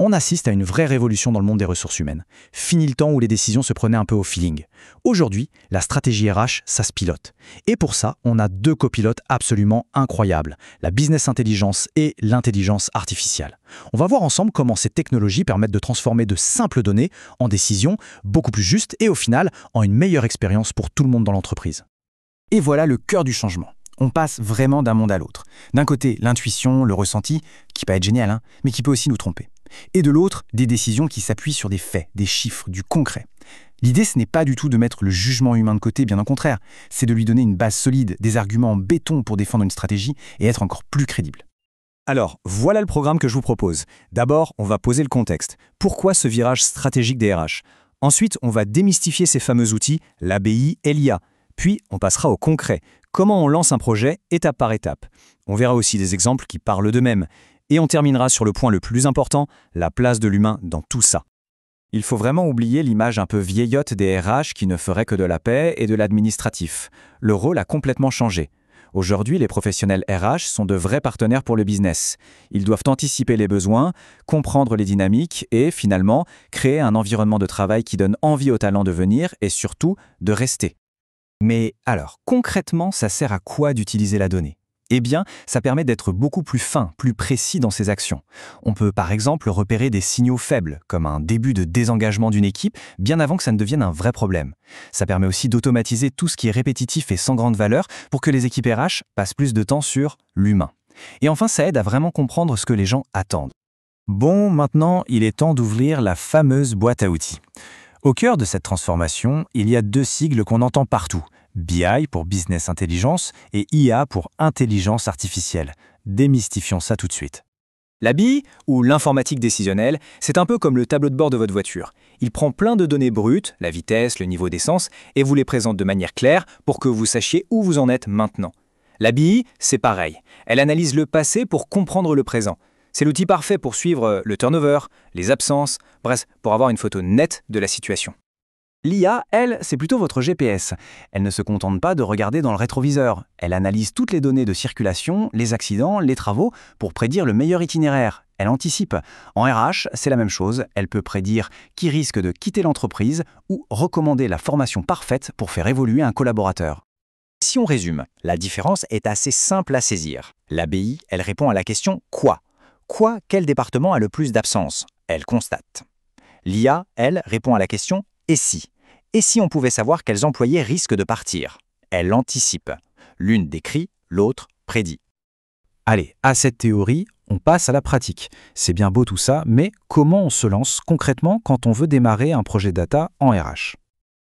On assiste à une vraie révolution dans le monde des ressources humaines. Fini le temps où les décisions se prenaient un peu au feeling. Aujourd'hui, la stratégie RH, ça se pilote. Et pour ça, on a deux copilotes absolument incroyables, la business intelligence et l'intelligence artificielle. On va voir ensemble comment ces technologies permettent de transformer de simples données en décisions beaucoup plus justes et au final, en une meilleure expérience pour tout le monde dans l'entreprise. Et voilà le cœur du changement. On passe vraiment d'un monde à l'autre. D'un côté, l'intuition, le ressenti, qui peut être génial, mais qui peut aussi nous tromper. Et de l'autre, des décisions qui s'appuient sur des faits, des chiffres, du concret. L'idée, ce n'est pas du tout de mettre le jugement humain de côté, bien au contraire. C'est de lui donner une base solide, des arguments en béton pour défendre une stratégie et être encore plus crédible. Alors, voilà le programme que je vous propose. D'abord, on va poser le contexte. Pourquoi ce virage stratégique des RH? Ensuite, on va démystifier ces fameux outils, l'ABI et l'IA. Puis, on passera au concret. Comment on lance un projet étape par étape. On verra aussi des exemples qui parlent d'eux-mêmes. Et on terminera sur le point le plus important, la place de l'humain dans tout ça. Il faut vraiment oublier l'image un peu vieillotte des RH qui ne feraient que de la paix et de l'administratif. Le rôle a complètement changé. Aujourd'hui, les professionnels RH sont de vrais partenaires pour le business. Ils doivent anticiper les besoins, comprendre les dynamiques et, finalement, créer un environnement de travail qui donne envie aux talents de venir et surtout de rester. Mais alors, concrètement, ça sert à quoi d'utiliser la donnée? Eh bien, ça permet d'être beaucoup plus fin, plus précis dans ses actions. On peut par exemple repérer des signaux faibles, comme un début de désengagement d'une équipe, bien avant que ça ne devienne un vrai problème. Ça permet aussi d'automatiser tout ce qui est répétitif et sans grande valeur pour que les équipes RH passent plus de temps sur l'humain. Et enfin, ça aide à vraiment comprendre ce que les gens attendent. Bon, maintenant, il est temps d'ouvrir la fameuse boîte à outils. Au cœur de cette transformation, il y a deux sigles qu'on entend partout. BI pour Business Intelligence et IA pour Intelligence Artificielle. Démystifions ça tout de suite. La BI, ou l'informatique décisionnelle, c'est un peu comme le tableau de bord de votre voiture. Il prend plein de données brutes, la vitesse, le niveau d'essence, et vous les présente de manière claire pour que vous sachiez où vous en êtes maintenant. La BI, c'est pareil. Elle analyse le passé pour comprendre le présent. C'est l'outil parfait pour suivre le turnover, les absences, bref, pour avoir une photo nette de la situation. L'IA, elle, c'est plutôt votre GPS. Elle ne se contente pas de regarder dans le rétroviseur. Elle analyse toutes les données de circulation, les accidents, les travaux, pour prédire le meilleur itinéraire. Elle anticipe. En RH, c'est la même chose. Elle peut prédire qui risque de quitter l'entreprise ou recommander la formation parfaite pour faire évoluer un collaborateur. Si on résume, la différence est assez simple à saisir. L'ABI, elle répond à la question « quoi ?» Quoi, quel département a le plus d'absence? Elle constate. L'IA, elle, répond à la question « et si ?» Et si on pouvait savoir quels employés risquent de partir? Elle anticipe. L'une décrit, l'autre prédit. Allez, à cette théorie, on passe à la pratique. C'est bien beau tout ça, mais comment on se lance concrètement quand on veut démarrer un projet data en RH?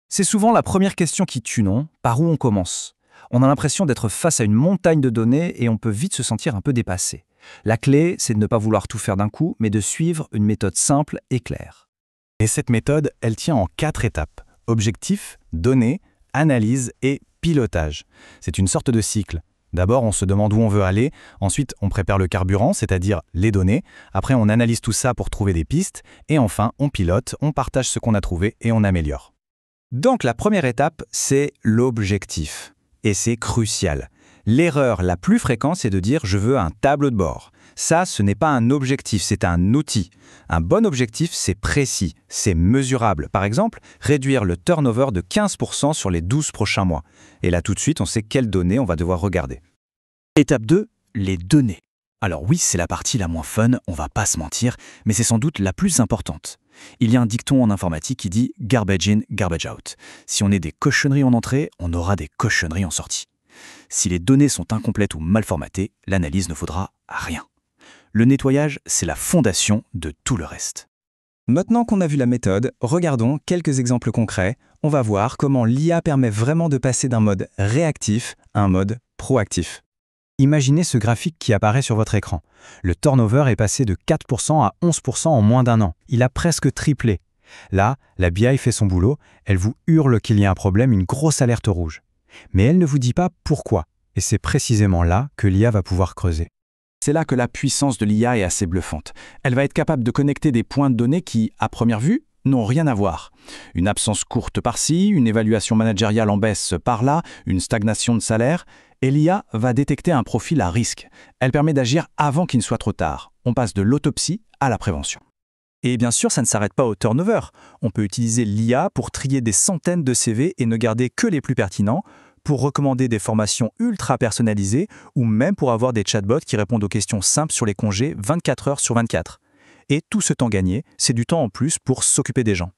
C'est souvent la première question qui tue, non? Par où on commence? On a l'impression d'être face à une montagne de données et on peut vite se sentir un peu dépassé. La clé, c'est de ne pas vouloir tout faire d'un coup, mais de suivre une méthode simple et claire. Et cette méthode, elle tient en 4 étapes. Objectif, données, analyse et pilotage. C'est une sorte de cycle. D'abord, on se demande où on veut aller. Ensuite, on prépare le carburant, c'est-à-dire les données. Après, on analyse tout ça pour trouver des pistes. Et enfin, on pilote, on partage ce qu'on a trouvé et on améliore. Donc la première étape, c'est l'objectif. Et c'est crucial. L'erreur la plus fréquente, c'est de dire « je veux un tableau de bord ». Ça, ce n'est pas un objectif, c'est un outil. Un bon objectif, c'est précis, c'est mesurable. Par exemple, réduire le turnover de 15% sur les 12 prochains mois. Et là, tout de suite, on sait quelles données on va devoir regarder. Étape 2, les données. Alors oui, c'est la partie la moins fun, on va pas se mentir, mais c'est sans doute la plus importante. Il y a un dicton en informatique qui dit « garbage in, garbage out ». Si on est des cochonneries en entrée, on aura des cochonneries en sortie. Si les données sont incomplètes ou mal formatées, l'analyse ne vaudra rien. Le nettoyage, c'est la fondation de tout le reste. Maintenant qu'on a vu la méthode, regardons quelques exemples concrets. On va voir comment l'IA permet vraiment de passer d'un mode réactif à un mode proactif. Imaginez ce graphique qui apparaît sur votre écran. Le turnover est passé de 4% à 11% en moins d'un an. Il a presque triplé. Là, la BI fait son boulot, elle vous hurle qu'il y a un problème, une grosse alerte rouge. Mais elle ne vous dit pas pourquoi. Et c'est précisément là que l'IA va pouvoir creuser. C'est là que la puissance de l'IA est assez bluffante. Elle va être capable de connecter des points de données qui, à première vue, n'ont rien à voir. Une absence courte par-ci, une évaluation managériale en baisse par-là, une stagnation de salaire, et l'IA va détecter un profil à risque. Elle permet d'agir avant qu'il ne soit trop tard. On passe de l'autopsie à la prévention. Et bien sûr, ça ne s'arrête pas au turnover. On peut utiliser l'IA pour trier des centaines de CV et ne garder que les plus pertinents, pour recommander des formations ultra personnalisées ou même pour avoir des chatbots qui répondent aux questions simples sur les congés 24 heures sur 24. Et tout ce temps gagné, c'est du temps en plus pour s'occuper des gens.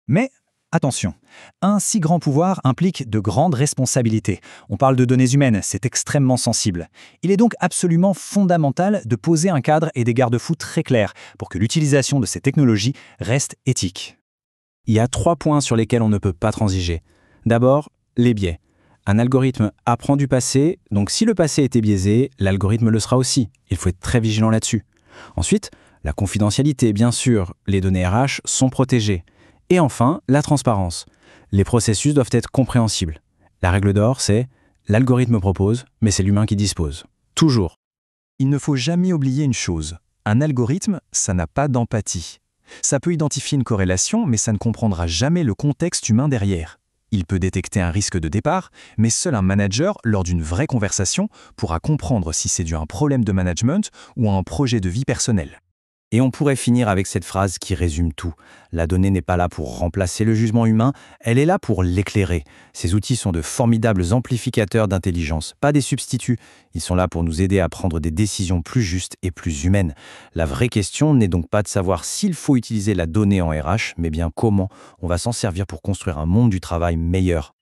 Mais attention, un si grand pouvoir implique de grandes responsabilités. On parle de données humaines, c'est extrêmement sensible. Il est donc absolument fondamental de poser un cadre et des garde-fous très clairs pour que l'utilisation de ces technologies reste éthique. Il y a 3 points sur lesquels on ne peut pas transiger. D'abord, les biais. Un algorithme apprend du passé, donc si le passé était biaisé, l'algorithme le sera aussi. Il faut être très vigilant là-dessus. Ensuite, la confidentialité, bien sûr, les données RH sont protégées. Et enfin, la transparence. Les processus doivent être compréhensibles. La règle d'or, c'est l'algorithme propose, mais c'est l'humain qui dispose. Toujours. Il ne faut jamais oublier une chose. Un algorithme, ça n'a pas d'empathie. Ça peut identifier une corrélation, mais ça ne comprendra jamais le contexte humain derrière. Il peut détecter un risque de départ, mais seul un manager, lors d'une vraie conversation, pourra comprendre si c'est dû à un problème de management ou à un projet de vie personnelle. Et on pourrait finir avec cette phrase qui résume tout. La donnée n'est pas là pour remplacer le jugement humain, elle est là pour l'éclairer. Ces outils sont de formidables amplificateurs d'intelligence, pas des substituts. Ils sont là pour nous aider à prendre des décisions plus justes et plus humaines. La vraie question n'est donc pas de savoir s'il faut utiliser la donnée en RH, mais bien comment on va s'en servir pour construire un monde du travail meilleur.